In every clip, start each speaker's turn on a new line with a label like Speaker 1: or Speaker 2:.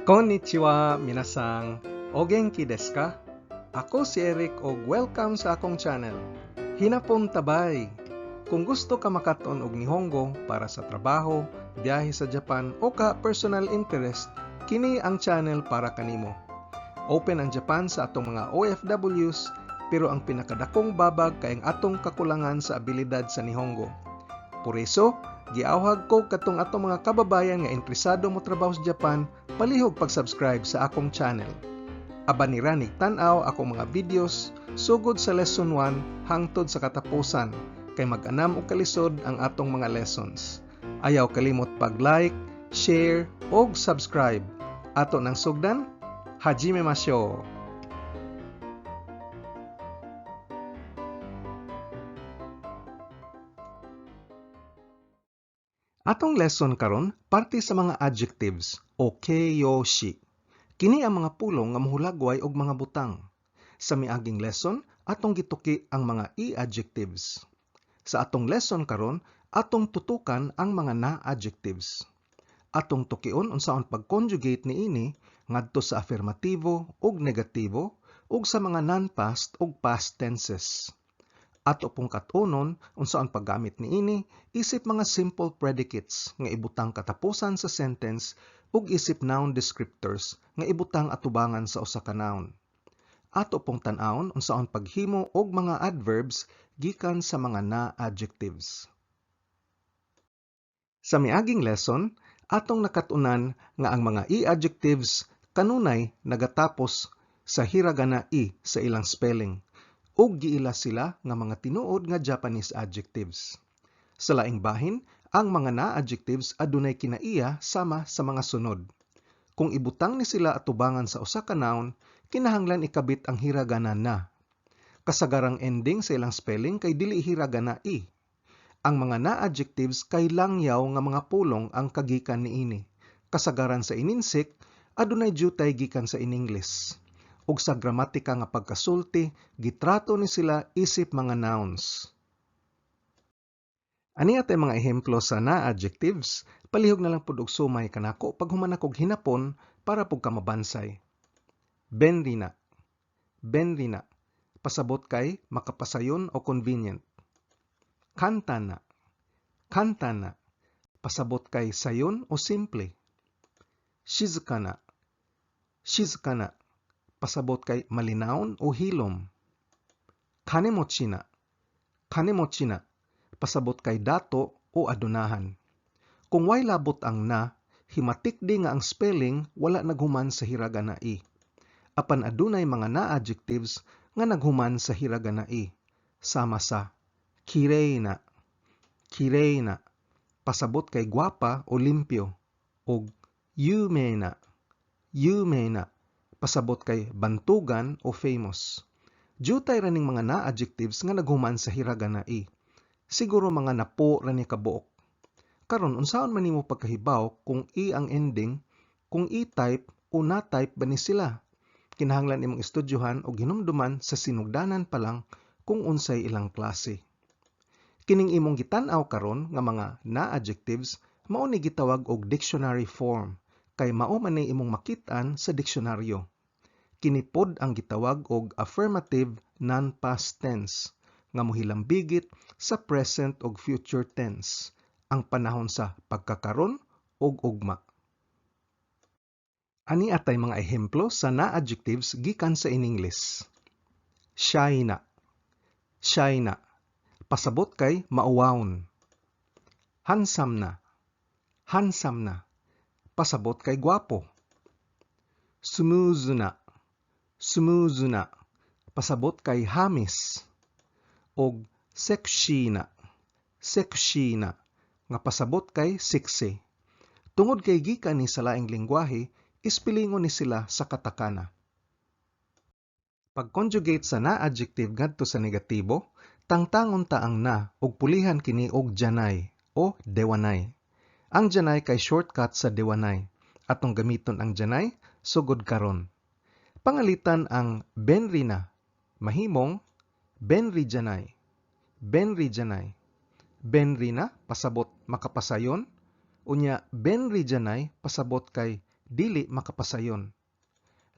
Speaker 1: Konnichiwa, minasang. O genki desu ka? Ako si Eric o welcome sa akong channel. Hinapon tabay. Kung gusto ka makaton og Nihongo para sa trabaho, biyahe sa Japan o ka personal interest, kini ang channel para kanimo. Open ang Japan sa atong mga OFWs, pero ang pinakadakong babag kay ang atong kakulangan sa abilidad sa Nihongo. Por eso, giawhag ko katong atong mga kababayan nga interesado mo trabaho sa Japan, palihog pag-subscribe sa akong channel. Aban ni ranig tan-aw akong mga videos sugod sa lesson 1 hangtod sa katapusan kay mag-anam og kalisod ang atong mga lessons. Ayaw kalimot pag-like, share ug subscribe. Ato nang sugdan, hajimemashou. Atong lesson karon parte sa mga adjectives o keiyoshi. Kini ang mga pulong nga mohulagway og mga butang. Sa miaging lesson, atong gituki ang mga i-adjectives. Sa atong lesson karon, atong tutukan ang mga na-adjectives. Atong tukion unsaon pag-conjugate niini ngadto sa affirmatibo ug negatibo ug sa mga non-past ug past tenses. Ato pong katunon unsaon paggamit niini isip mga simple predicates nga ibutang katapusan sa sentence ug isip noun descriptors nga ibutang atubangan sa usa ka noun. Ato pong tan-awon unsaon paghimo og mga adverbs gikan sa mga na-adjectives. Sa miaging lesson, atong nakatunan nga ang mga i-adjectives kanunay nagatapos sa hiragana i sa ilang spelling ug giila sila nga mga tinuod nga Japanese adjectives. Sa laing bahin, ang mga na-adjectives adunay kinaiya sama sa mga sunod. Kung ibutang ni sila atubangan sa usa ka noun, kinahanglan ikabit ang hiragana na. Kasagarang ending sa ilang spelling kay dili hiragana i. Ang mga na-adjectives kay langyaw nga mga pulong ang kagikan niini. Kasagaran sa ininsik, adunay jutay gikan sa in-English. Ug sa gramatika nga pagkasulti, gitrato ni sila isip mga nouns. Ani atay mga ehemplo sa na-adjectives, palihog na lang pud og sumay kanako pag human akog hinapon para pug ka mabansay. Benri na, pasabot kay makapasayon o convenient. Kanta na, pasabot kay sayon o simple. Shizuka na, pasabot kay malinawon o hilom. Kanemochi na, pasabot kay dato o adunahan. Kung way labot ang na, himatik di nga ang spelling wala naghuman sa hiragana i. Apan adunay mga na-adjectives nga naghuman sa hiragana i. Sama sa kirei na, pasabot kay gwapa o limpyo. Og yumei na, pasabot kay bantugan o famous. Jutay raning mga na-adjectives nga naghuman sa hiragana i. Siguro mga napo ra ni kabuok. Karon unsaon man nimo pagkahibaw kung i ang ending, kung i-type o na-type ba ni sila? Kinahanglan imong estudyohan o hinumduman sa sinugdanan pa lang kung unsay ilang klase. Kining imong gitan-aw karon nga mga na-adjectives mao ni gitawag og dictionary form kay mao man ni imong makit-an sa diksyonaryo. Kini pod ang gitawag og affirmative non-past tense nga mohilambigit sa present ug future tense, ang panahon sa pagkakaron ug ugma. Ani atay mga ehemplo sa na-adjectives gikan sa in-English. Shy na, pasabot kay mauwawon. Handsome na, pasabot kay gwapo. Smooth na, pasabot kay hamis. Og sexy na, nga pasabot kay sexy. Tungod kay gikan ni sa laing lengguwahe, ispilingon ni sila sa katakana. Pag-conjugate sa na-adjective ngadto sa negatibo, tangtangon ta ang na ug pulihan kini og janay o dewanay. Ang janay kay shortcut sa dewanay. Atong gamiton ang janay sugod karon. Pangalitan ang benri na, mahimong benri janay. Benri na pasabot makapasayon, unya benri janay pasabot kay dili makapasayon.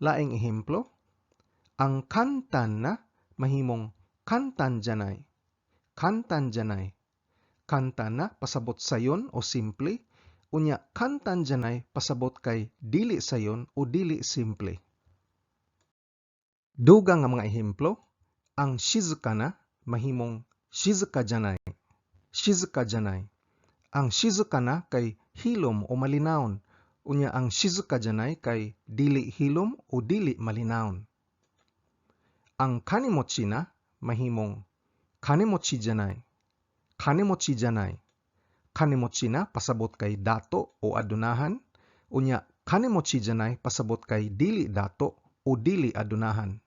Speaker 1: Laing ehemplo, ang kantan na mahimong kantan janay. Kantan janay. Kantan na pasabot sayon o simple, unya kantan janay pasabot kay dili sayon o dili simple. Dugang nga mga ehemplo, ang shizuka na mahimong shizuka janay. Shizuka janay. Ang shizuka na kay hilom o malinawon, unya ang shizuka janay kay dili hilom o dili malinawon. Ang kanemochi na mahimong kanemochi janay. Kanemochi janay. Kanemochi na pasabot kay dato o adunahan, unya kanemochi janay pasabot kay dili dato o dili adunahan.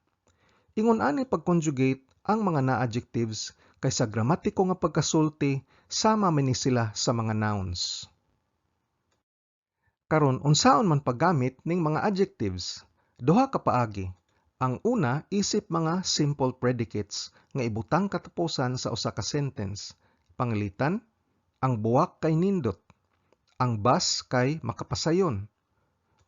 Speaker 1: Ingon ani pag-conjugate ang mga na-adjectives kay sa gramatiko nga pagkasulti sama man ni sila sa mga nouns. Karon unsaon man paggamit ning mga adjectives? Duha ka paagi. Ang una, isip mga simple predicates nga ibutang katapusan sa usa ka sentence. Pangalitan, ang buwak kay nindot, ang bus kay makapasayon.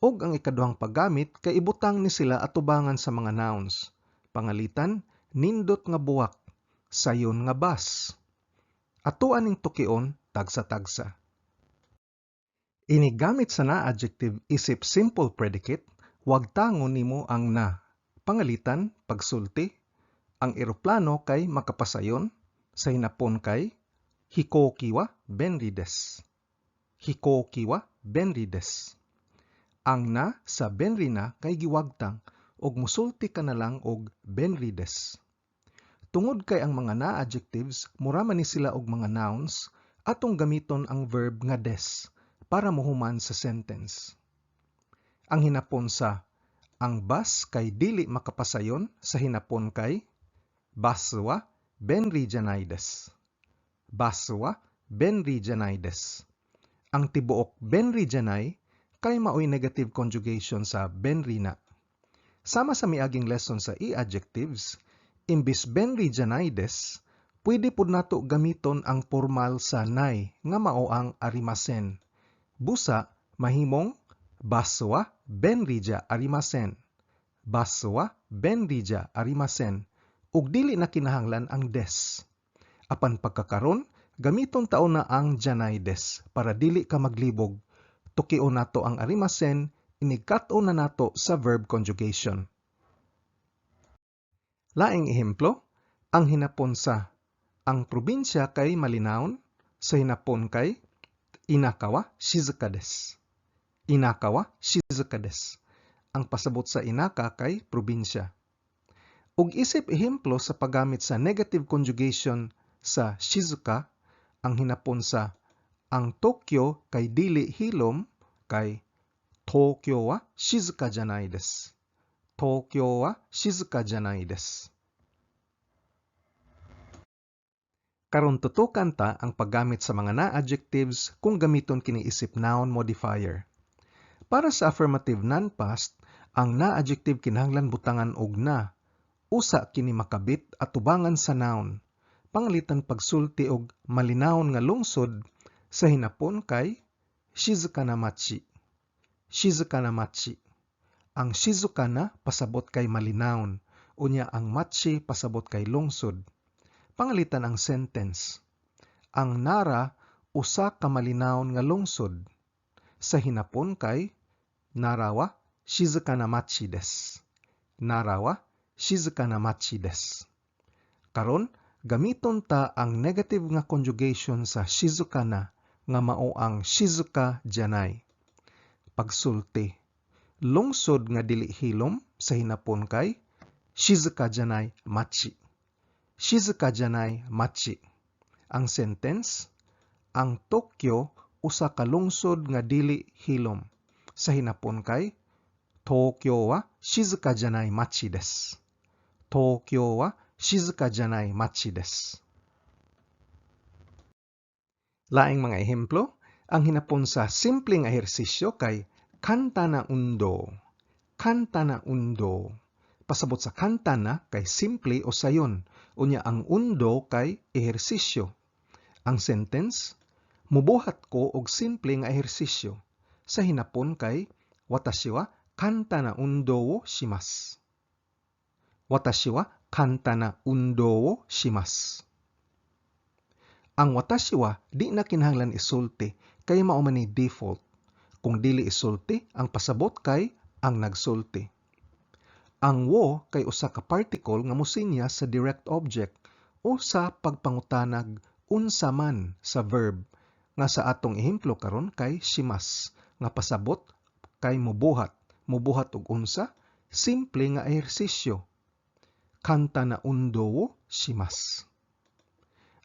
Speaker 1: Ug ang ikaduhang paggamit kay ibutang ni sila atubangan sa mga nouns. Pangalitan, nindot nga buwak, sayon nga bus. Atuan ning tukion tagsa-tagsa. Inigamit sa na-adjective isip simple predicate, wag tangon nimo ang na. Pangalitan, pagsulti, ang eroplano kay makapasayon, sa hinapon kay hikoki wa benri desu. Hikoki wa benri desu. Ang na sa benri na kay giwagtang og musulti ka na lang og benri desu. Tungod kay ang mga na-adjectives mura man ni sila og mga nouns, atong gamiton ang verb nga des para mohuman sa sentence. Ang hinapon sa ang bus kay dili makapasayon, sa hinapon kay basu wa benri janai desu. Basu wa benri janai desu. Ang tibuok benri janai kay maoy negative conjugation sa benri na. Sama sa miaging lesson sa i-adjectives, imbis benri janai desu, pwede pud nato gamiton ang formal sa nay nga mao ang arimasen. Busa mahimong basu wa benri ja arimasen. Basu wa benri ja arimasen. Ug dili na kinahanglan ang des. Apan pagkakaron, gamiton taon na ang janai desu para dili ka maglibog. Tukion nato ang arimasen, inikat-o na nato sa verb conjugation. Laing ehemplo, ang hinapon sa ang probinsya kay malinawon, sa hinapon kay inaka wa shizuka desu. Inaka wa shizuka desu. Ang pasabot sa inaka kay probinsya. Ug isip ehemplo sa paggamit sa negative conjugation sa shizuka, ang hinapon sa ang Tokyo kay dili hilom kay Tokyo wa shizuka janai desu. Tokyo wa shizuka janai desu. Karon tutukan ta ang paggamit sa mga na-adjectives kung gamiton kini isip noun modifier. Para sa affirmative non-past, ang na-adjective kinahanglan butangan og na. Usa kini makabit atubangan sa noun. Pangalitan pagsulti og malinawon nga lungsod, sa hinapon kay shizuka na machi. Shizuka na machi. Ang shizuka na pasabot kay malinawon, unya ang machi pasabot kay lungsod. Pangalitan ang sentence. Ang Nara usa ka malinawon nga lungsod, sa hinapon kay Nara wa shizuka na machi desu. Nara wa shizuka na machi desu. Karon, gamiton ta ang negative nga conjugation sa shizuka na nga mao ang shizuka janai. Pagsulti. Lungsod nga dili hilom, sa hinapon kay shizuka janai machi. Shizuka janai machi. Ang sentence, ang Tokyo usa ka lungsod nga dili hilom, sa hinapon kay Tokyo wa shizuka janai machi desu. Tokyo wa shizuka janai machi desu. Laing mga ehemplo, ang hinapon sa simpleng ehersisyo kay kanta na undo. Kanta na undo. Pasabot sa kanta na kay simple o sayon, unya ang undo kay ehersisyo. Ang sentence, mubuhat ko og simple nga ehersisyo, sa hinapon kay watashi wa kanta na undo wo shimasu. Watashi wa kanta na undo wo shimasu. Ang watashi wa di na kinahanglan isulti kay mao man ni default. Kung dili isulti, ang pasabot kay ang nagsulti. Ang wo kay usa ka particle nga mosinya sa direct object o sa pagpangutanag unsa man sa verb nga sa atong ehemplo karon kay shimas nga pasabot kay mubuhat. Mubuhat og unsa? Simple nga ehersisyo. Kanta na undo wo shimasu.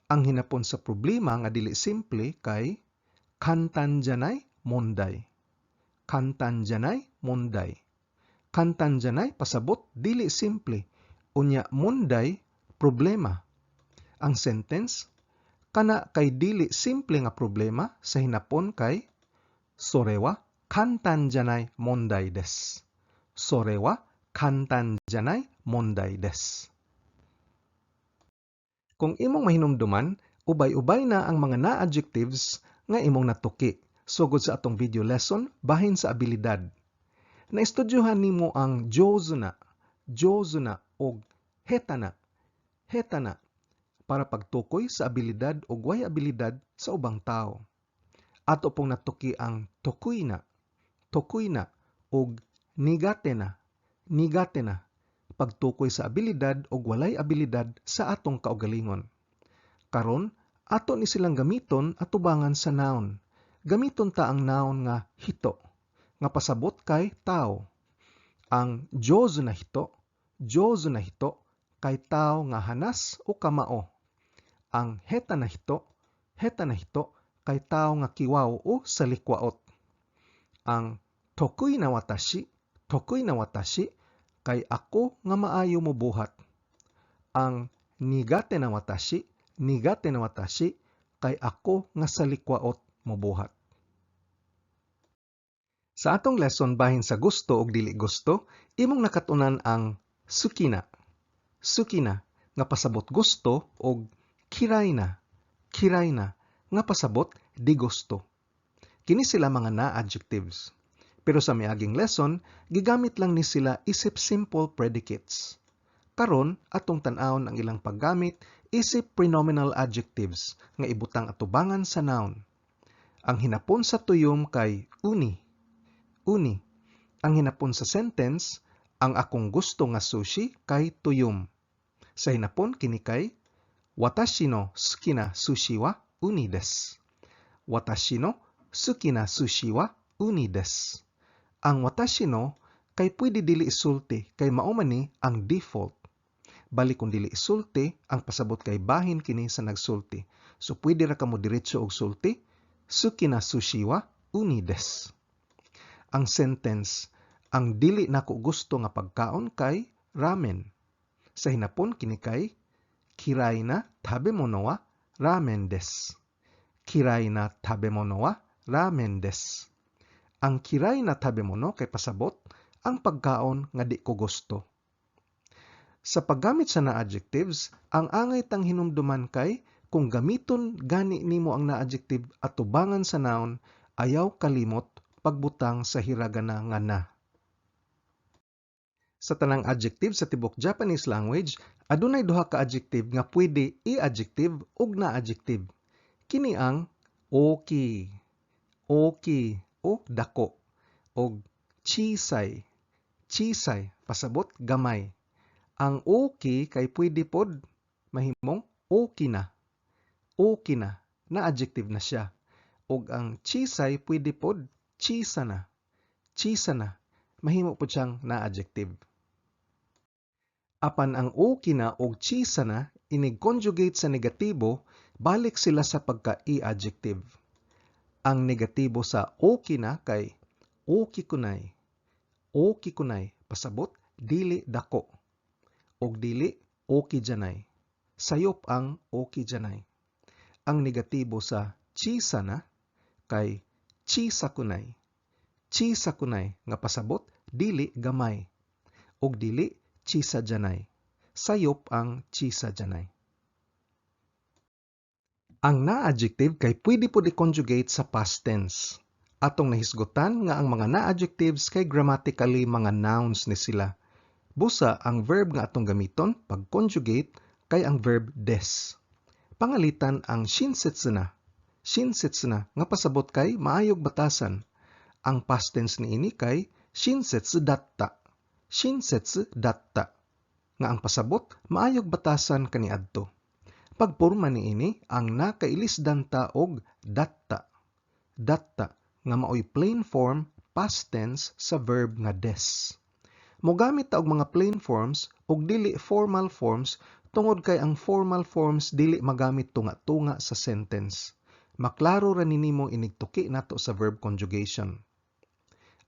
Speaker 1: Ang hinapon sa problema nga dili simple kay kantan janai mondai. Kantan janai mondai. Kantan janai pasabot dili simple. Unya mondai problema. Ang sentence kana kay dili simple nga problema sa hinapon kay sore wa kantan janai mondai desu. Sore wa kantan janai mondai desu. Kung imong mahinumduman, ubay-ubay na ang mga na-adjectives nga imong natuki sugod sa atong video lesson bahin sa abilidad. Naistudyohan nimo ang jouzu na og hetana para pagtukoy sa abilidad o way abilidad sa ubang tao. Ato pong natuki ang tokui na og nigate na pagtukoy sa abilidad o walay abilidad sa atong kaugalingon. Karon, ato ni silang gamiton atubangan sa noun. Gamiton ta ang noun nga hito, nga pasabot kay tao. Ang jouzu na hito, kay tao nga hanas o kamao. Ang heta na hito, kay tao nga kiwaw o salikwaot. Ang tokui na watashi, kay ako nga maayo mobuhat. Ang nigate na watashi, kay ako nga salikwaot mobuhat. Sa atong lesson bahin sa gusto ug dili gusto, imong nakatunan ang sukina nga pasabot gusto ug kiray na nga pasabot di gusto. Kini sila mga na-adjectives. Pero sa miaging lesson, gigamit lang ni sila isip simple predicates. Karon, atong tan-awon ang ilang paggamit isip prenominal adjectives nga ibutang atubangan sa noun. Ang hinapon sa tuyom kay uni. Ang hinapon sa sentence, ang akong gusto nga sushi kay tuyom. Sa hinapon kini kay watashi no suki na sushi wa uni desu. Watashi no suki na sushi wa uni desu. Ang watashi no kay pwede dili isulti kay mao man ni ang default. Balik kung dili isulti, ang pasabot kay bahin kini sa nagsulti. So pwede ra kamo diretso og sulti, suki na sushi wa uni desu. Ang sentence, ang dili nako gusto nga pagkaon kay ramen. Sa hinapon kini kay kirai na tabemono wa ramen desu. Kirai na tabemono wa ramen desu. Ang kiray na tabemono kay pasabot ang pagkaon nga di ko gusto. Sa paggamit sa na-adjectives, ang angay tang hinumduman kay kung gamiton gani nimo ang na-adjective at tubangan sa noun, ayaw kalimot pagbutang sa hiragana nga na. Sa tanang adjective sa tibok Japanese language, adunay duha ka adjective nga pwede i-adjective ug na-adjective. Kini ang oki o dako, og chisay pasabot gamay. Ang oki kay pwede pod mahimong oki na adjective na siya. Og ang chisay pwede pod chisa na mahimo pod siyang na adjective. Apan ang oki na og chisa na inig-conjugate sa negatibo, balik sila sa pagka-i-adjective. Ang negatibo sa oki na kay oki kunay, pasabot dili dako. Og dili oki janay. Sayop ang oki janay. Ang negatibo sa chisa na kay chisa kunay nga pasabot dili gamay. Og dili chisa janay. Sayop ang chisa janay. Ang na-adjective kay pwede po i-conjugate sa past tense. Atong nahisgutan nga ang mga na-adjectives kay grammatically mga nouns ni sila. Busa ang verb nga atong gamiton pag-conjugate kay ang verb des. Pangalitan ang shinsetsu na. Shinsetsu na nga pasabot kay maayog batasan. Ang past tense niini kay shinsetsu datta. Shinsetsu datta. Nga ang pasabot maayog batasan kaniadto. Pagporma niini ang nakailisdan ta og datta. Datta nga maoy plain form past tense sa verb nga des. Mogamit ta og mga plain forms ug dili formal forms tungod kay ang formal forms dili magamit tunga-tunga sa sentence. Maklaro ra ninimo inigtuki nato sa verb conjugation.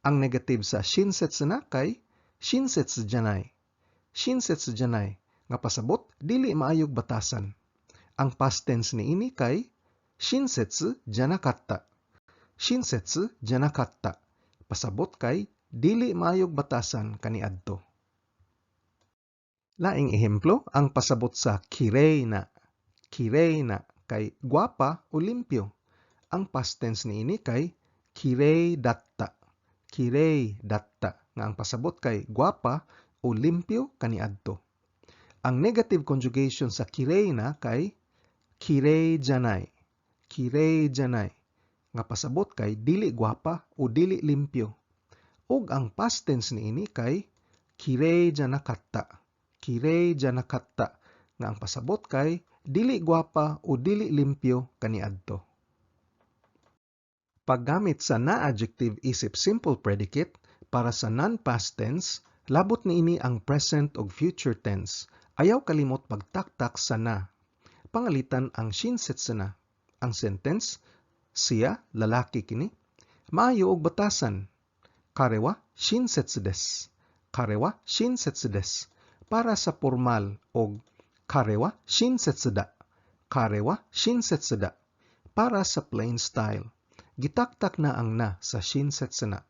Speaker 1: Ang negative sa shinsetsu na kay shinsetsu janai. Shinsetsu janai nga pasabot dili maayog batasan. Ang past tense niini kay shinsetsu janakatta. Shinsetsu janakatta. Pasabot kay dili maayog batasan kaniadto. Laing ehemplo ang pasabot sa kirei na. Kirei na kay guwapa o limpyo. Ang past tense niini kay kirei datta. Kirei datta nga ang pasabot kay guwapa o limpyo kaniadto. Ang negative conjugation sa kirei na kay kirei janai. Kirei janai nga pasabot kay dili guwapa o dili limpyo. Ug ang past tense niini kay kirei janakatta. Kirei janakatta nga ang pasabot kay dili guwapa o dili limpyo kaniadto. Paggamit sa na-adjective isip simple predicate para sa non-past tense, labot niini ang present ug future tense. Ayaw kalimot pagtaktak sa na. Pangalitan ang shinsetsu na. Ang sentence, siya, lalaki kini, maayo og batasan. Karewa shinsetsu desu. Karewa shinsetsu desu. Para sa formal og karewa shinsetsu da. Karewa shinsetsu da. Para sa plain style. Gitaktak na ang na sa shinsetsu na.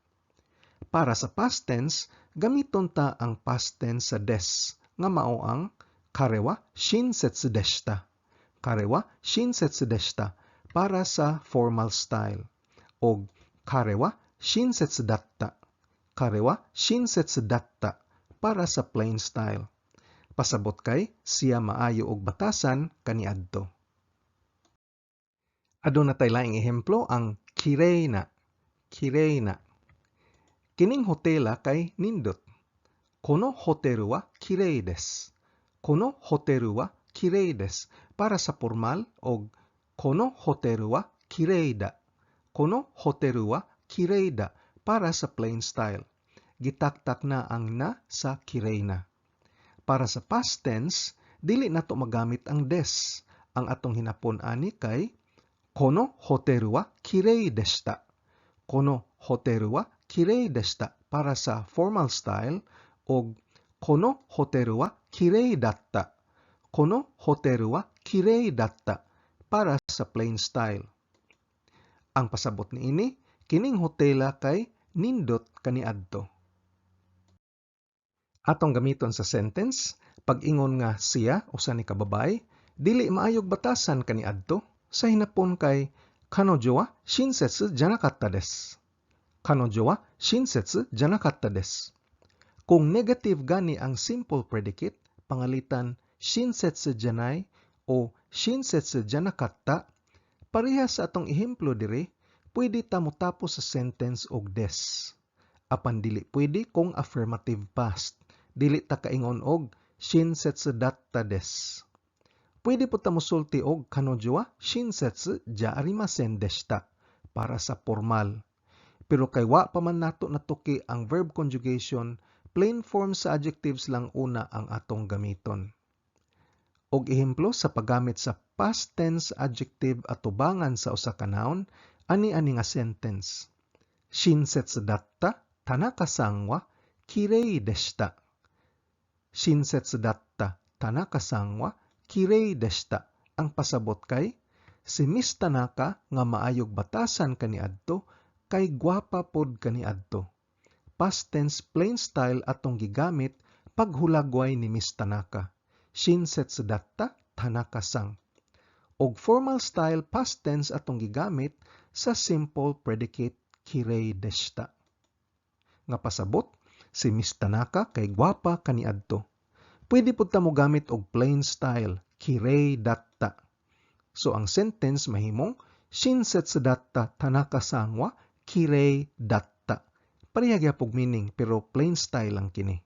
Speaker 1: Para sa past tense, gamiton ta ang past tense sa des nga mao ang karewa shinsetsu deshita. Karewa shinsetsu deshita para sa formal style. Og karewa shinsetsu datta. Karewa shinsetsu datta para sa plain style. Pasabot kay siya maayo og batasan kaniadto. Aduna tay laing ehemplo ang kirei na. Kirei na. Kining hotela kay nindot. Kono hoteru wa kirei desu. Kono hoteru wa kirei desu para sa formal og kono hoteru wa kirei da. Kono hoteru wa kirei da para sa plain style. Gitaktak na ang na sa kirei na. Para sa past tense, dili nato magamit ang des. Ang atong hinapon ani kay kono hoteru wa kirei deshita. Kono hoteru wa kirei deshita para sa formal style og kono hoteru wa kirei datta. Kono hoteru wa kirei datta para sa plain style. Ang pasabot niini, kining hotela kay nindot kaniadto. Atong gamiton sa sentence, pag-ingon nga siya usa ni kababay, dili maayog batasan kaniadto sa hinapon kay kanojo wa shinsetsu janakatta desu. Kanojo wa shinsetsu janakatta desu. Kung negative gani ang simple predicate, pangalitan shinsetsu janai o shinsetsu janakatta, parehas sa atong ehemplo diri, pwede ta motapos sa sentence og des. Apan dili pwede kung affirmative past. Dili ta kaingon og shinsetsu datta desu. Pwede po ta mosulti og kanojo wa shinsetsu ja arimasen deshita para sa formal. Pero kay wa pa man nato natuki ang verb conjugation, plain form sa adjectives lang una ang atong gamiton. Og ehemplo sa paggamit sa past tense adjective atubangan sa usa ka noun, ani-ani nga sentence. Shinsetsu datta Tanaka-san wa kirei deshita. Shinsetsu datta Tanaka-san wa kirei deshita. Ang pasabot kay si Miss Tanaka nga maayog batasan kaniadto kay gwapa pod kaniadto. Past tense plain style atong gigamit paghulagway ni Miss Tanaka. Shinsetsu datta Tanaka-san. Og formal style past tense atong gigamit sa simple predicate kirei deshita. Nga pasabot, si Miss Tanaka kay gwapa kaniadto. Pwede pud ta mo gamit og plain style, kirei datta. So ang sentence mahimong Shinsetsu datta Tanaka-san wa kirei datta. Pareha gyapon meaning pero plain style lang kini.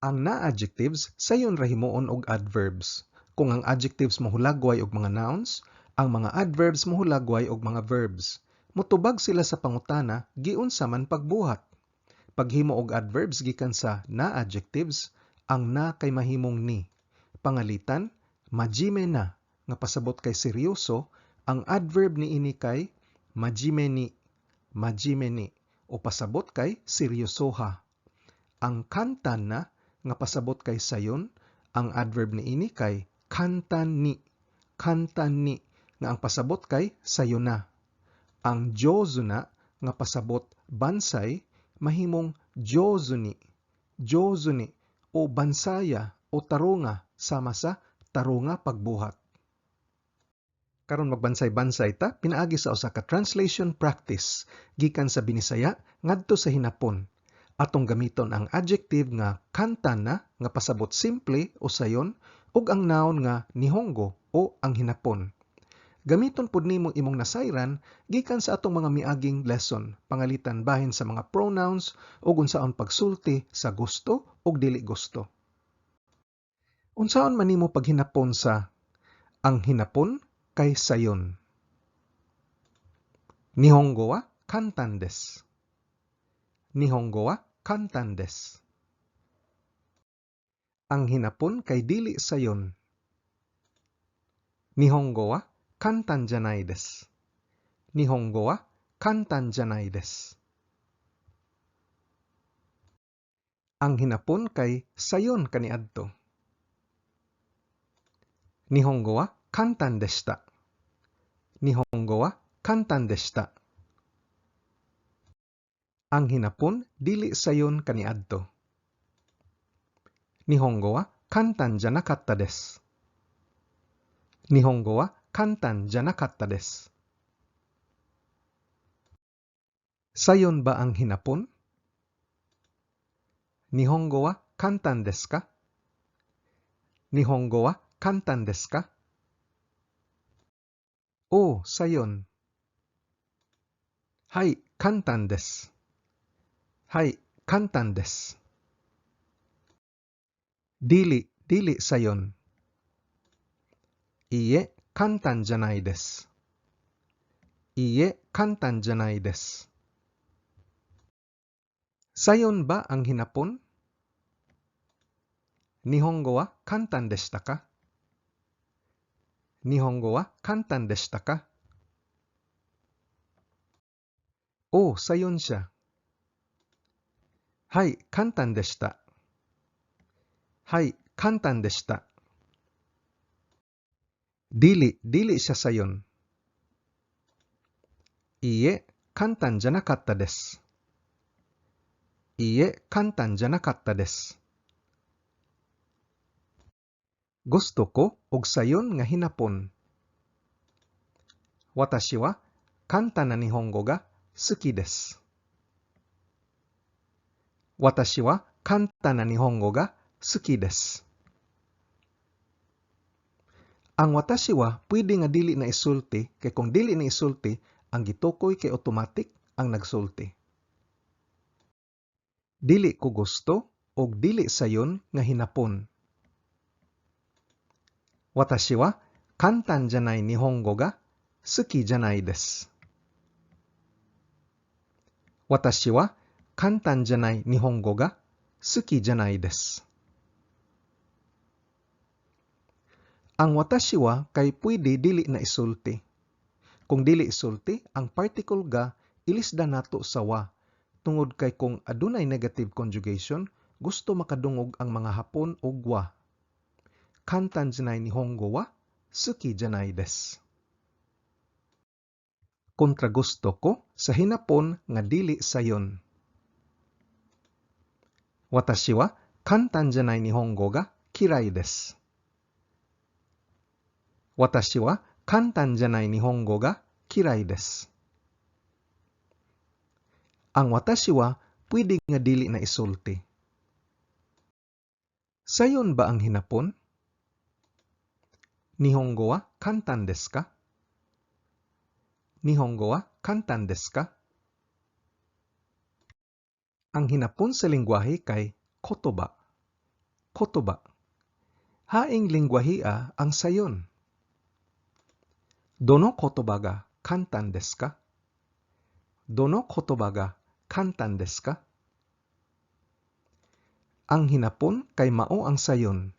Speaker 1: Ang na-adjectives sayon ra himuon og adverbs. Kung ang adjectives mohulagway og mga nouns, ang mga adverbs mohulagway og mga verbs. Mutubag sila sa pangutana giunsa man pagbuhat. Paghimo og adverbs gikan sa na-adjectives, ang na kay mahimong ni. Pangalitan, majime na nga pasabot kay seryoso, ang adverb ni ini kay majime ni o pasabot kay seryosoha. Ang kantan na nga pasabot kay sayon, ang adverb ni ini kay kantan ni nga ang pasabot kay sayo na. Ang jozu na nga pasabot bansay mahimong jozu ni o bansaya o tarunga sama sa tarunga pagbuhat. Karon magbansay-bansay ta pinaagi sa usa ka translation practice gikan sa Binisaya ngadto sa Hinapon. Atong gamiton ang adjective nga kantan na nga pasabot simple o sayon ug ang noun nga nihongo o ang Hinapon. Gamiton pud nimo imong nasayran gikan sa atong mga miaging lesson, pangalitan bahin sa mga pronouns ug unsaon pagsulti sa gusto ug dili gusto. Unsaon man nimo paghinapon sa ang Hinapon kay sayon? Nihongo wa kantan desu. Nihongo wa kantan desu. Ang Hinapon kay dili sayon. Nihongo wa kantan janai desu. Nihongo wa kantan janai desu. Ang Hinapon kay sayon kaniadto. Nihongo wa kantan deshita. Nihongo wa kantan deshita. Ang Hinapon dili sayon kaniadto. Nihongo wa kantan janakatta desu. Nihongo wa kantan janakatta desu. Sayon ba ang Hinapon? Nihongo wa kantan desu ka? Nihongo wa kantan desu ka? Oh, sayon. Hai, kantan desu. Hai, kantan desu. Dili sayon. Iie, kantan janai desu. Iie, kantan janai desu. Sayon ba ang Hinapon? Nihongo wa kantan deshita ka? Nihongo wa kantan deshita ka? Oh, sayon siya. Hai, kantan deshita. Hai, kantan deshita. Dili siya sayon. Iie, kantan janakatta desu. Iie, kantan janakatta desu. Gusto ko og sayon nga Hinapon. Watashi wa kantan na Nihongo ga suki desu. Watashi wa kantan na Nihongo ga suki desu. Ang watashi wa pwede nga dili na isulti kay kung dili na isulti ang gitukoy kay automatic ang nagsulti. Dili ko gusto og dili sayon nga Hinapon. Watashi wa kantan janai Nihongo ga suki janai desu. Watashi wa kantan janai Nihongo ga suki janai desu. Ang watashi wa kay pwede dili na isulti. Kung dili isulti, ang particle ga ilisda nato sa wa. Tungod kay kung adunay negative conjugation, gusto makadungog ang mga Hapon og wa. Kantan janai Nihongo wa suki janai desu. Kontra gusto ko sa Hinapon nga dili sayon. Watashi wa kantan janai Nihongo ga kirai desu. Watashi wa kantan janai Nihongo ga kirai desu. Ang watashi wa pwede nga dili na isulti. Sayon ba ang hinapon? Nihongo wa kantan desu ka? Nihongo wa kantan desu ka? Ang hinapon sa lingwahe kay kotoba. Kotoba. Haing lingwahea ang sayon. Dono kotoba ga kantan desu ka? Dono kotoba ga kantan desu ka? Ang hinapon kay mao ang sayon.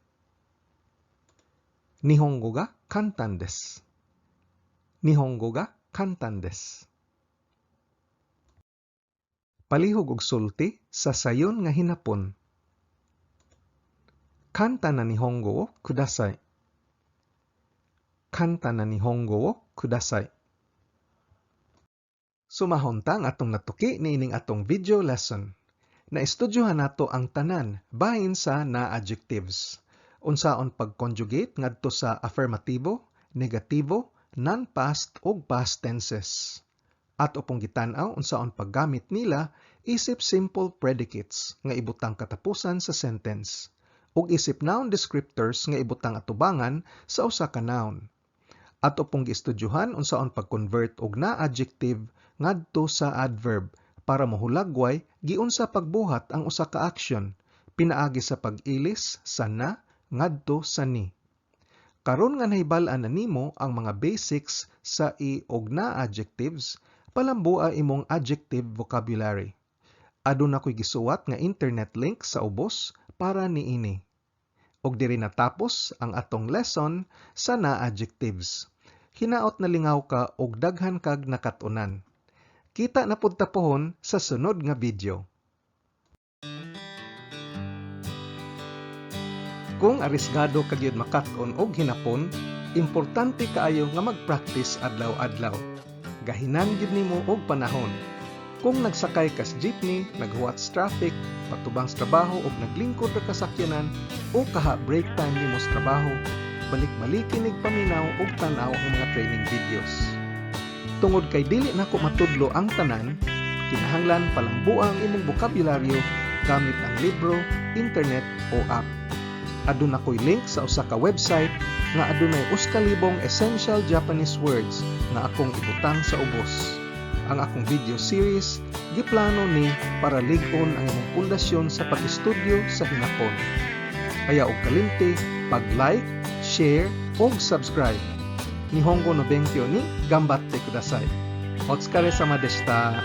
Speaker 1: Nihongo ga kantan desu. Nihongo ga kantan desu. Palihog og sulti sa sayon nga hinapon. Kanta na nihongo wo kudasai. Kanta na nihongo wo kudasai. Sumahon ta ang atong natuki niining atong video lesson. Naistudyohan nato ang tanan bahin sa na adjectives. Unsaon pag-conjugate ngadto sa affirmatibo, negatibo, non-past ug past tenses. At upong gitan-aw unsaon paggamit nila isip simple predicates nga ibutang katapusan sa sentence ug isip noun descriptors nga ibutang atubangan sa usa ka noun. At upong giistudyohan unsaon pag-convert og na adjective ngadto sa adverb para mahulagway giunsa pagbuhat ang usa ka action pinaagi sa pag-ilis sa na ngadto sa ni. Karon nga nahibal-an na nimo ang mga basics sa i og na adjectives, palambua imong adjective vocabulary. Aduna ko'y gisuwat nga internet link sa ubos para niini. Og diri natapos ang atong lesson sa na adjectives. Hinaot na lingaw ka og daghan kag nakatunan. Kita na pud ta pohon sa sunod nga video. Kung arisgado ka gyud makat-on og hinapon, importante kaayo nga mag-practice adlaw-adlaw. Gahinan gyud nimo og panahon. Kung nagsakay ka sa jeepney, naghuwat sa traffic, patubang sa trabaho ug naglingkod ra ka sakyanan o kaha break time nimo sa trabaho, balik-balikin ig paminaw ug tan-aw ang mga training videos. Tungod kay dili nako matudlo ang tanan, kinahanglan palambua ang imong bokabularyo gamit ang libro, internet o app. Aduna ko'y link sa usa ka website nga adunay 8,000 essential Japanese words nga akong ibutang sa ubos. Ang akong video series giplano ni para lig-on ang imong pundasyon sa pag-estudyo sa hinapon. Kaya og kalimti pag-like, share ug subscribe. Nihongo no benkyo ni gambatte kudasai. Otsukare sama deshita.